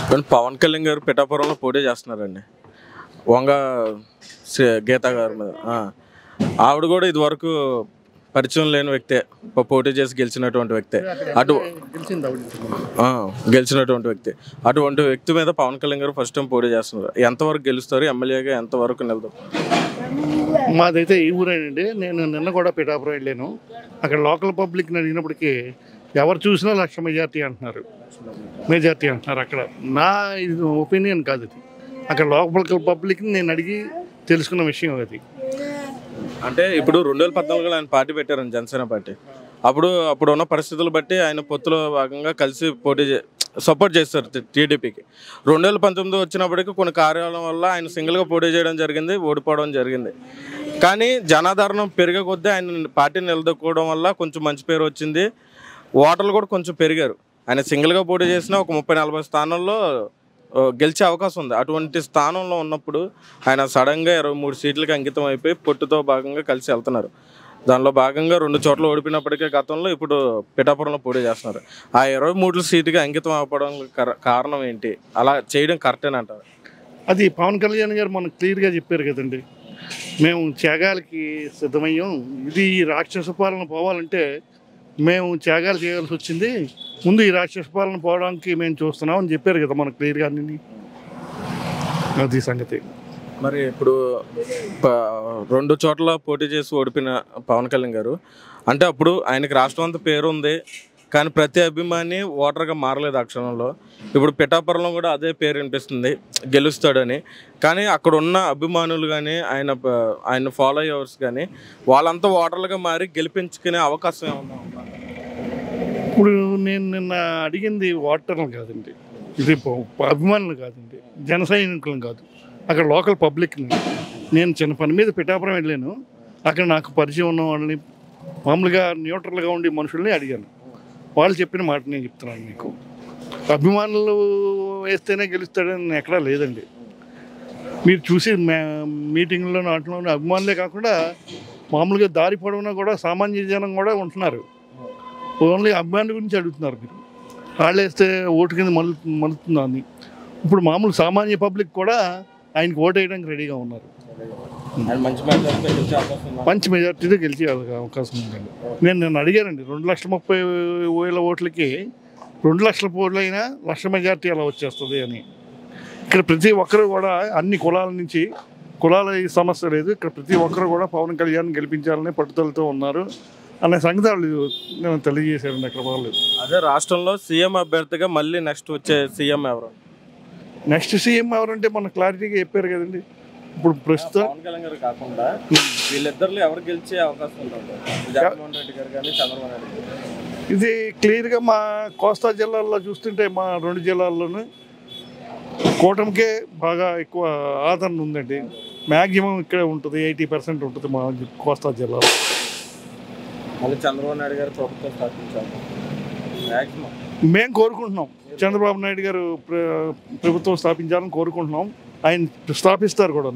కానీ పవన్ కళ్యాణ్ గారు పిఠాపురంలో పోటీ చేస్తున్నారండి. వంగ గీత గారి మీద ఆవిడ కూడా ఇదివరకు పరిచయం లేని వ్యక్తే, పోటీ చేసి గెలిచినటువంటి వ్యక్తే. గెలిచినటువంటి వ్యక్తి అటువంటి వ్యక్తి మీద పవన్ కళ్యాణ్ గారు ఫస్ట్ టైం పోటీ చేస్తున్నారు. ఎంతవరకు గెలుస్తారు? ఎమ్మెల్యేగా ఎంతవరకు నిలదు? మాదైతే ఈ ఊరేనండి. నేను నిన్న కూడా పిఠాపురం వెళ్ళాను. అక్కడ లోకల్ పబ్లిక్ని అడిగినప్పటికీ ఎవరు చూసినా 1,00,000 మెజార్టీ అంటున్నారు. అక్కడ నా ఒపీనియన్ కాదు అది. అక్కడ లోకల్ పబ్లిక్ని నేను అడిగి తెలుసుకున్న విషయం అది. అంటే ఇప్పుడు 2014లో ఆయన పార్టీ పెట్టారండి, జనసేన పార్టీ. అప్పుడు ఉన్న పరిస్థితులు బట్టి ఆయన పొత్తులో భాగంగా కలిసి సపోర్ట్ చేస్తారు టీడీపీకి. 2019 వచ్చినప్పటికీ కొన్ని కార్యాలయం వల్ల ఆయన సింగిల్గా పోటీ చేయడం జరిగింది, ఓడిపోవడం జరిగింది. కానీ జనాదరణ పెరిగే కొద్దీ ఆయన పార్టీని నిలదొక్కుకోవడం వల్ల కొంచెం మంచి పేరు వచ్చింది. ఓటర్లు కూడా కొంచెం పెరిగారు. ఆయన సింగిల్గా పోటీ చేసినా ఒక 30-40 స్థానాల్లో గెలిచే అవకాశం ఉంది. అటువంటి స్థానంలో ఉన్నప్పుడు ఆయన సడన్గా 23 సీట్లకి అంకితం అయిపోయి పొట్టుతో భాగంగా కలిసి వెళ్తున్నారు. దానిలో భాగంగా 2 చోట్ల ఓడిపోయినప్పటికీ గతంలో ఇప్పుడు పిఠాపురంలో పోటీ చేస్తున్నారు. ఆ 23 సీటుకి అంకితం అవ్వడం కారణం ఏంటి? అలా చేయడం కరెక్టేనంటారు? అది పవన్ కళ్యాణ్ గారు మనకు క్లియర్గా చెప్పారు కదండి. మేము త్యాగాలకి సిద్ధమయ్యాం, ఇది రాక్షస పాలన పోవాలంటే మేము త్యాగాలు చేయాల్సి వచ్చింది, ముందు ఈ రాక్షస పాలన పోవడానికి మేము చూస్తున్నాం అని చెప్పారు కదా మనకు క్లియర్గా. అన్ని అది సంగతి. మరి ఇప్పుడు 2 చోట్ల పోటీ చేసి ఓడిపోయిన పవన్ కళ్యాణ్ గారు అంటే అప్పుడు ఆయనకి రాష్ట్రం అంతా పేరు ఉంది, కానీ ప్రతి అభిమాని ఓటర్గా మారలేదు ఆ క్షణంలో. ఇప్పుడు పిఠాపురంలో కూడా అదే పేరు వినిపిస్తుంది, గెలుస్తాడని. కానీ అక్కడ ఉన్న అభిమానులు కానీ ఆయన ఫాలో అయ్యేవర్స్ కానీ వాళ్ళంతా ఓటర్లుగా మారి గెలిపించుకునే అవకాశం ఏమన్నా? ఇప్పుడు నేను నిన్న అడిగింది ఓటర్లు కాదండి, ఇది అభిమానులు కాదండి, జన సైనికులను కాదు, అక్కడ లోకల్ పబ్లిక్ని. నేను చిన్న పని మీద పిఠాపురం వెళ్ళాను. అక్కడ నాకు పరిచయం ఉన్న వాళ్ళని, మామూలుగా న్యూట్రల్గా ఉండే మనుషుల్ని అడిగాను. వాళ్ళు చెప్పిన మాట నేను చెప్తున్నాను మీకు. అభిమానులు వేస్తేనే గెలుస్తాడని ఎక్కడా లేదండి. మీరు చూసి మీటింగ్లో నాటిలోనే అభిమానులే కాకుండా మామూలుగా దారి పొడవునా కూడా సామాన్య జనం కూడా ఉంటున్నారు. ఓన్లీ అభిమానుల గురించి అడుగుతున్నారు మీరు. వాళ్ళు వేస్తే ఓటు కింద మలుతుందని. ఇప్పుడు మామూలు సామాన్య పబ్లిక్ కూడా ఆయనకు ఓటు వేయడానికి రెడీగా ఉన్నారు. మంచి మెజార్టీతో గెలిచే అవకాశం ఉందండి. నేను అడిగానండి, 2,30,000 ఓట్లకి 2 లక్షల ఓట్లు అయినా 1,00,000 మెజార్టీ అలా వచ్చేస్తుంది అని. ఇక్కడ ప్రతి ఒక్కరు కూడా అన్ని కులాల నుంచి, కులాల సమస్య లేదు, ఇక్కడ ప్రతి ఒక్కరు కూడా పవన్ కళ్యాణ్ గెలిపించాలని పట్టుదలతో ఉన్నారు అనే సంగతి వాళ్ళు తెలియజేశారండి. అక్కడ వాళ్ళు అదే రాష్ట్రంలో సీఎం అభ్యర్థిగా మళ్ళీ నెక్స్ట్ వచ్చే సీఎం ఎవరు? నెక్స్ట్ సీఎం ఎవరంటే మన క్లారిటీగా చెప్పారు కదండి. ఇప్పుడు ప్రస్తుతం పవన్ కళ్యాణ్ గారు కాకుండా వీళ్ళిద్దరిలో ఎవరు గెలిచే అవకాశం ఉంటుంది? జగన్మోహన్ రెడ్డి గారు కానీ చంద్రబాబు నాయుడు గారు? ఇది క్లియర్గా మా కోస్తా జిల్లాల్లో చూస్తుంటే మా 2 జిల్లాల్లోనూ కూటమికే బాగా ఎక్కువ ఆదరణ ఉందండి. మ్యాక్సిమం ఇక్కడే ఉంటుంది, 80% ఉంటుంది మా కోస్తా జిల్లాలో. మళ్ళీ చంద్రబాబు నాయుడు గారు ప్రభుత్వం స్థాపించారు మ్యాక్సిమం. మేము కోరుకుంటున్నాం చంద్రబాబు నాయుడు గారు ప్రభుత్వం స్థాపించాలని కోరుకుంటున్నాం. ఆయన స్థాపిస్తారు కూడా.